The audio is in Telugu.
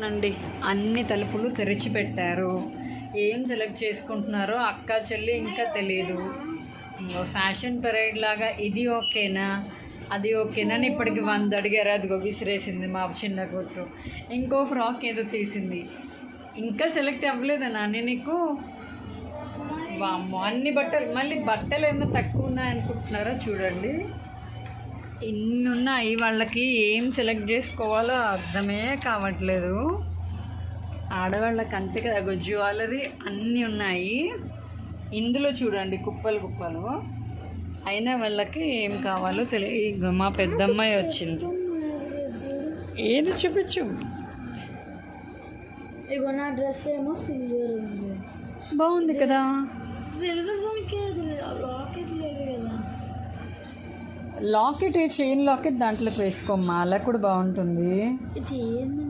అండి అన్ని తలుపులు తెరిచిపెట్టారు. ఏం సెలెక్ట్ చేసుకుంటున్నారో అక్క చెల్లి ఇంకా తెలియదు. ఫ్యాషన్ పెరైడ్ లాగా ఇది ఓకేనా అది ఓకేనా అని ఇప్పటికి 100 అడిగారు. అదిగో విసిరేసింది మా చిన్న కూతురు. ఇంకో ఫ్రాక్ ఏదో తీసింది. ఇంకా సెలెక్ట్ అవ్వలేదా నాన్న నీకు? వామ్మో అన్ని బట్టలు, మళ్ళీ బట్టలు ఏమో తక్కువ ఉన్నాయనుకుంటున్నారో చూడండి. ఇన్ని ఉన్నాయి. వాళ్ళకి ఏం సెలెక్ట్ చేసుకోవాలో అర్థమే కావట్లేదు. ఆడవాళ్ళకి అంతే కదా, జ్యువెలరీ అన్నీ ఉన్నాయి. ఇందులో చూడండి కుప్పలు కుప్పలు. అయినా వాళ్ళకి ఏం కావాలో తెలియదు. మా పెద్దమ్మాయి వచ్చింది. ఏది చూపించు. ఇగో నా డ్రెస్ ఏమో సిల్వర్ ఉంది, బాగుంది కదా. సిల్వర్ లాకెట్ లేదు కదా. లాకెట్, చైన్ లాకెట్ దాంట్లో వేసుకోమ్మా, అలా కూడా బాగుంటుంది. ఇది ఏంది